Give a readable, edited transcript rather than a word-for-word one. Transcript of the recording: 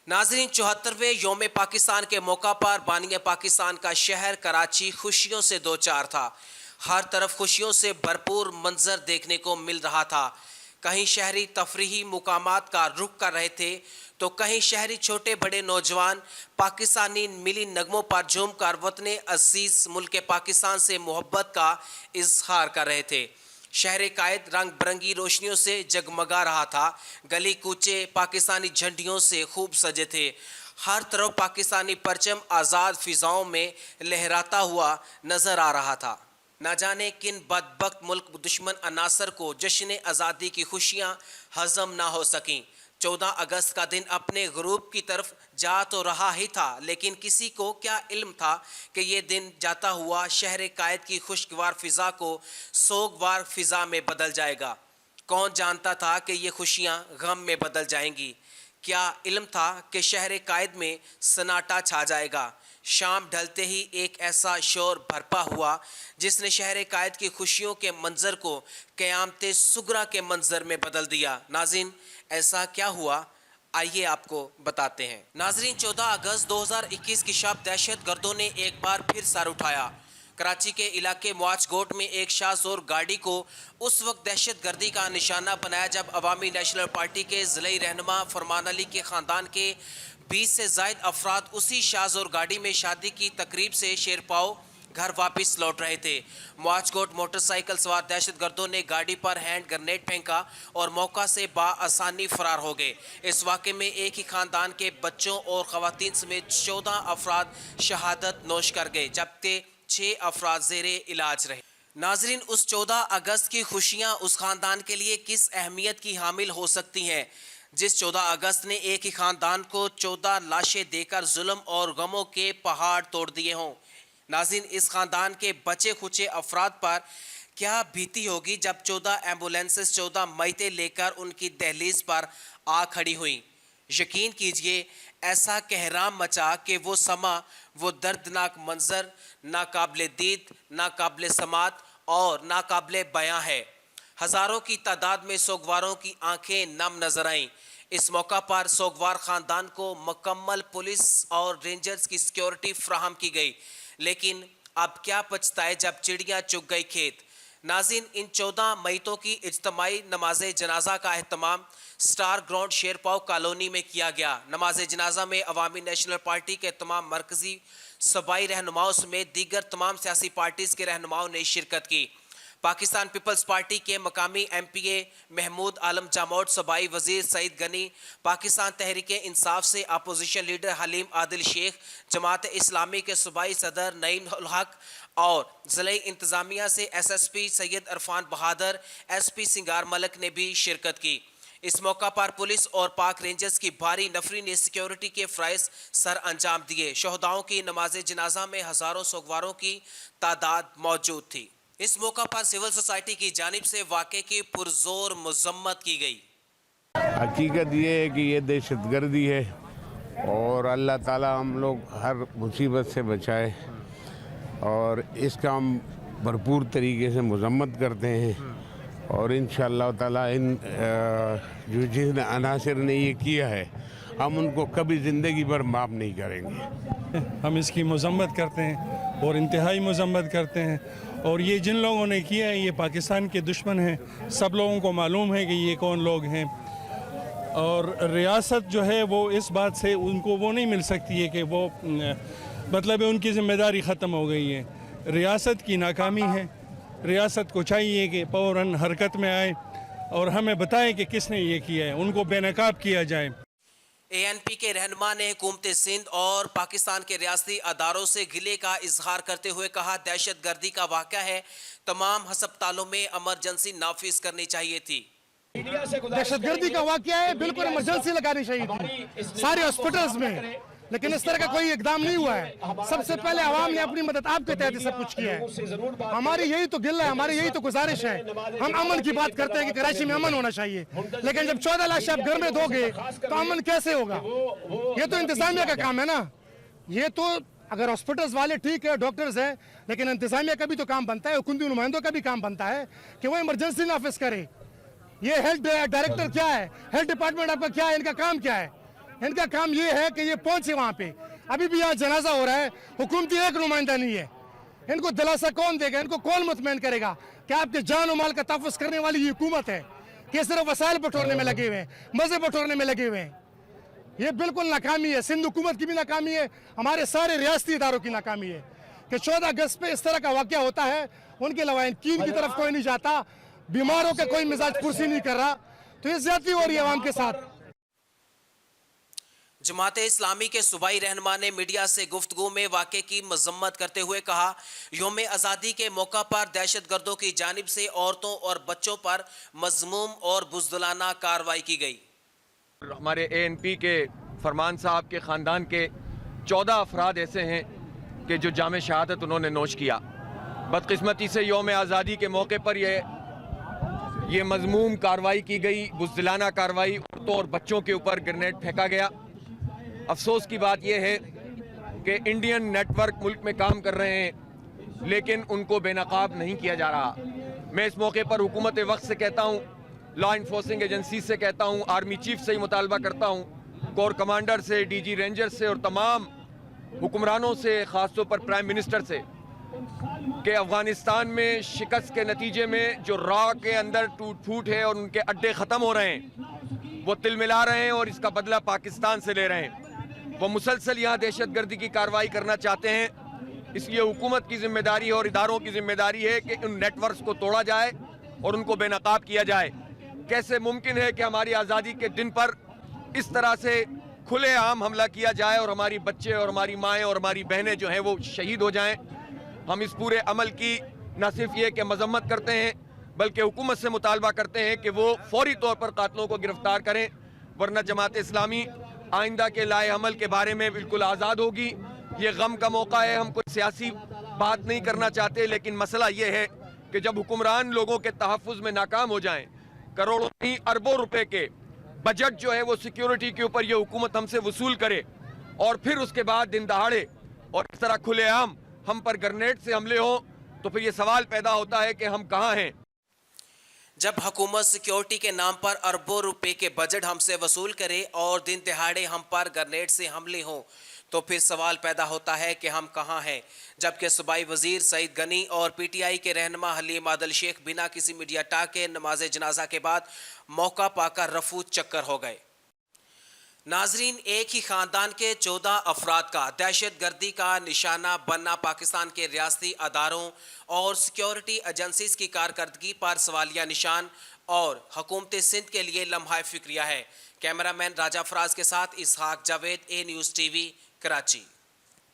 नाजरीन 74वें योम पाकिस्तान के मौका पर बानिया पाकिस्तान का शहर कराची खुशियों से दो चार था। हर तरफ खुशियों से भरपूर मंजर देखने को मिल रहा था। कहीं शहरी तफरीही मुकामात का रुख कर रहे थे तो कहीं शहरी छोटे बड़े नौजवान पाकिस्तानी मिली नगमों पर झूम कर वतन अजीज मुल्क पाकिस्तान से मोहब्बत का इजहार कर रहे थे। शहर कायद रंग बिरंगी रोशनियों से जगमगा रहा था। गली कूचे पाकिस्तानी झंडियों से खूब सजे थे। हर तरफ पाकिस्तानी परचम आज़ाद फिजाओं में लहराता हुआ नजर आ रहा था। न जाने किन बदबख्त मुल्क दुश्मन अनासर को जश्न आज़ादी की खुशियां हजम ना हो सकीं। 14 अगस्त का दिन अपने गुरूब की तरफ जा तो रहा ही था, लेकिन किसी को क्या इल्म था कि ये दिन जाता हुआ शहर कायद की खुशगवार फिजा को सोगवार फिजा में बदल जाएगा। कौन जानता था कि ये खुशियां गम में बदल जाएंगी। क्या इल्म था कि शहर कायद में सन्नाटा छा जाएगा। शाम ढलते ही एक ऐसा शोर बरपा हुआ जिसने शहर कायद की खुशियों के मंजर को क़यामत सुगरा के मंजर में बदल दिया। नाज़रीन, ऐसा क्या हुआ, आइए आपको बताते हैं। नाज़रीन, 14 अगस्त 2021 की शब दहशत गर्दों ने एक बार फिर सर उठाया। कराची के इलाके मुआजगोट में एक शाहजोर गाड़ी को उस वक्त दहशत गर्दी का निशाना बनाया जब अवामी नेशनल पार्टी के ज़िले रहनुमा फरमान अली के ख़ानदान के 20 से ज़ायद अफराद उसी शाहजोर गाड़ी में शादी की तकरीब से शेरपाओ घर वापस लौट रहे थे। मुआजगोट मोटरसाइकिल सवार दहशत गर्दों ने गाड़ी पर हैंड ग्रेनेड फेंका और मौका से बाआसानी फरार हो गए। इस वाक़े में एक ही ख़ानदान के बच्चों और ख़वातीन समेत 14 अफराद शहादत नोश कर गए, जबकि 6 अफराद ज़ेरे इलाज रहे। नाजरीन, उस 14 अगस्त की खुशियाँ उस ख़ानदान के लिए किस अहमियत की हामिल हो सकती हैं जिस 14 अगस्त ने एक ही ख़ानदान को 14 लाशें देकर जुल्म और गमों के पहाड़ तोड़ दिए हों। नाज़रीन, इस ख़ानदान के बचे खुचे अफराद पर क्या बीती होगी जब 14 एम्बुलेंसेस 14 मैतें लेकर उनकी दहलीज पर आ खड़ी हुई। यकीन कीजिए, ऐसा कहराम मचा कि वो समा, वो दर्दनाक मंजर नाकाबिले दीद, नाकाबिले समात और नाकाबिले बयां है। हज़ारों की तादाद में सोगवारों की आंखें नम नजर आईं। इस मौका पर सोगवार ख़ानदान को मुकम्मल पुलिस और रेंजर्स की सिक्योरिटी फ्राहम की गई, लेकिन अब क्या पछताए जब चिड़िया चुग गई खेत। नाज़रीन, इन 14 मैतों की इज्तमाई नमाज जनाजा का अहतमाम स्टार ग्राउंड शेरपाओ कॉलोनी में किया गया। नमाज जनाजा में अवामी नेशनल पार्टी के तमाम मरकजी सूबाई रहनुमाओं समेत दीगर तमाम सियासी पार्टीज़ के रहनुमाओं ने शिरकत की। पाकिस्तान पीपल्स पार्टी के मकामी MPA महमूद आलम जामोद, सूबाई वजीर सईद गनी, पाकिस्तान तहरीक इंसाफ से अपोजिशन लीडर हलीम आदिल शेख, जमात इस्लामी के सूबाई सदर नईम उल हक और ज़िले इंतज़ामिया से SSP सैयद इरफान बहादुर, SP सिंगार मलक ने भी शिरकत की। इस मौका पर पुलिस और पाक रेंजर्स की भारी नफरी ने सिक्योरिटी के फ़राइज़ सर अंजाम दिए। शहदाओं की नमाज जनाजा में हज़ारों सोगवारों की तादाद मौजूद थी। इस मौका पर सिविल सोसाइटी की जानिब से वाक़े की पुरजोर मज़म्मत की गई। हकीकत ये है कि ये दहशतगर्दी है और अल्लाह ताला हम लोग हर मुसीबत से बचाए और इसका हम भरपूर तरीके से मज़म्मत करते हैं और इंशाअल्लाह ताला इन जो जिन अनासिर ने ये किया है हम उनको कभी ज़िंदगी भर माफ़ नहीं करेंगे। हम इसकी मज़म्मत करते हैं और इंतहाई मज़म्मत करते हैं और ये जिन लोगों ने किया है ये पाकिस्तान के दुश्मन हैं। सब लोगों को मालूम है कि ये कौन लोग हैं और रियासत जो है वो इस बात से उनको वो नहीं मिल सकती है कि वो मतलब है उनकी ज़िम्मेदारी ख़त्म हो गई है। रियासत की नाकामी है। रियासत को चाहिए कि फ़ौरन हरकत में आए और हमें बताएं कि किसने ये किया है, उनको बेनकाब किया जाए। ANP के रहनुमा ने हुकूमत सिंध और पाकिस्तान के रियासती अदारों से गिले का इजहार करते हुए कहा, दहशत गर्दी का वाक़या है, तमाम हस्पतालों में इमरजेंसी नाफिज करनी चाहिए थी। दहशत गर्दी का वाक़या है, बिल्कुल इमरजेंसी लगानी चाहिए थी सारे हॉस्पिटल्स में, लेकिन इस तरह का कोई इकदाम नहीं हुआ है। सबसे पहले आवाम ने अपनी मदद आपके तहत सब कुछ किया है। हमारी यही तो गिल्ला है, हमारी यही तो गुजारिश है। हम अमन की बात करते हैं कि कराची में अमन होना चाहिए, लेकिन जब 14 लाश आप घर में दोगे तो अमन कैसे होगा? ये तो इंतजामिया का काम है ना। ये तो अगर हॉस्पिटल्स वाले ठीक है, डॉक्टर्स हैं, लेकिन इंतजामिया का भी तो काम बनता है, हुकूमती नुमाइंदों का भी काम बनता है कि वो इमरजेंसी नाफिज करे। ये हेल्थ डायरेक्टर क्या है, हेल्थ डिपार्टमेंट आपका क्या है, इनका काम क्या है? इनका काम ये है कि ये पहुंचे वहां पे। अभी भी यहाँ जनाजा हो रहा है, हुकूमती एक नुमाइंदा नहीं है। इनको दिलासा कौन देगा, इनको कौन मुतमईन करेगा कि आपके जान और माल का तहफ़्फ़ुज़ करने वाली ये हुकूमत है कि सिर्फ वसाइल बटोरने में लगे हुए हैं, मज़े बटोरने में लगे हुए हैं। ये बिल्कुल नाकामी है, सिंध हुकूमत की भी नाकामी है, हमारे सारे रियासती इदारों की नाकामी है कि 14 अगस्त पे इस तरह का वाक़या होता है, उनके लवाइकीन की तरफ कोई नहीं जाता, बीमारों के कोई मिजाज कुर्सी नहीं कर रहा, तो ये ज़्यादती हो रही है अवाम के साथ। जमात इस्लामी के सूबाई रहनुमा ने मीडिया से गुफ्तगू में वाक़े की मजम्मत करते हुए कहा, यौम आज़ादी के मौका पर दहशत गर्दों की जानिब से औरतों और बच्चों पर मज़मूम और बुज़दिलाना कार्रवाई की गई। हमारे ANP के फरमान साहब के ख़ानदान के 14 अफराद ऐसे हैं कि जो जाम शहादत उन्होंने नोश किया। बदकिस्मती से यौम आज़ादी के मौके पर ये मज़मूम कार्रवाई की गई, बुज़दिलाना कार्रवाई, औरतों और बच्चों के ऊपर ग्रेनेड फेंका गया। अफसोस की बात यह है कि इंडियन नेटवर्क मुल्क में काम कर रहे हैं लेकिन उनको बेनकाब नहीं किया जा रहा। मैं इस मौके पर हुकूमत वक्त से कहता हूँ, लॉ इन्फोर्सिंग एजेंसी से कहता हूँ, आर्मी चीफ से ही मुतालबा करता हूँ, कोर कमांडर से, DG रेंजर से और तमाम हुक्मरानों से, ख़ासतौर पर प्राइम मिनिस्टर से, कि अफ़गानिस्तान में शिकस्त के नतीजे में जो रॉ के अंदर टूट फूट है और उनके अड्डे ख़त्म हो रहे हैं, वो तिल मिला रहे हैं और इसका बदला पाकिस्तान से ले रहे हैं। वो मुसलसल यहाँ दहशत गर्दी की कार्रवाई करना चाहते हैं। इसलिए हुकूमत की जिम्मेदारी और इदारों की जिम्मेदारी है कि उन नेटवर्क्स को तोड़ा जाए और उनको बेनकाब किया जाए। कैसे मुमकिन है कि हमारी आज़ादी के दिन पर इस तरह से खुलेआम हमला किया जाए और हमारी बच्चे और हमारी माएँ और हमारी बहनें जो हैं वो शहीद हो जाएँ। हम इस पूरे अमल की न सिर्फ ये कि मजम्मत करते हैं बल्कि हुकूमत से मुतालबा करते हैं कि वो फौरी तौर पर कातलों को गिरफ्तार करें, वरना जमात इस्लामी आइंदा के लाए अमल के बारे में बिल्कुल आज़ाद होगी। ये गम का मौका है, हम कोई सियासी बात नहीं करना चाहते, लेकिन मसला ये है कि जब हुक्मरान लोगों के तहफ़्फ़ुज़ में नाकाम हो जाएं, करोड़ों नहीं अरबों रुपए के बजट जो है वो सिक्योरिटी के ऊपर ये हुकूमत हमसे वसूल करे और फिर उसके बाद दिन दहाड़े और इस तरह खुलेआम हम पर ग्रेनेड से हमले हो, तो फिर ये सवाल पैदा होता है कि हम कहाँ हैं। जब हुकूमत सिक्योरिटी के नाम पर अरबों रुपए के बजट हमसे वसूल करे और दिन दिहाड़े हम पर ग्रेनेड से हमले हों, तो फिर सवाल पैदा होता है कि हम कहाँ हैं। जबकि सूबाई वजीर सईद गनी और PTI के रहनुमा हलीम आदिल शेख बिना किसी मीडिया टाक के नमाज जनाजा के बाद मौका पाकर रफू चक्कर हो गए। नाजरीन, एक ही ख़ानदान के 14 अफराद का दहशत गर्दी का निशाना बनना पाकिस्तान के रियासती अदारों और सिक्योरिटी एजेंसीज की कारकर्दगी पर सवालिया निशान और हुकूमत सिंध के लिए लम्हा फिक्रिया है। कैमरामैन राजा फराज के साथ इसहाक Javed, A News TV, Karachi.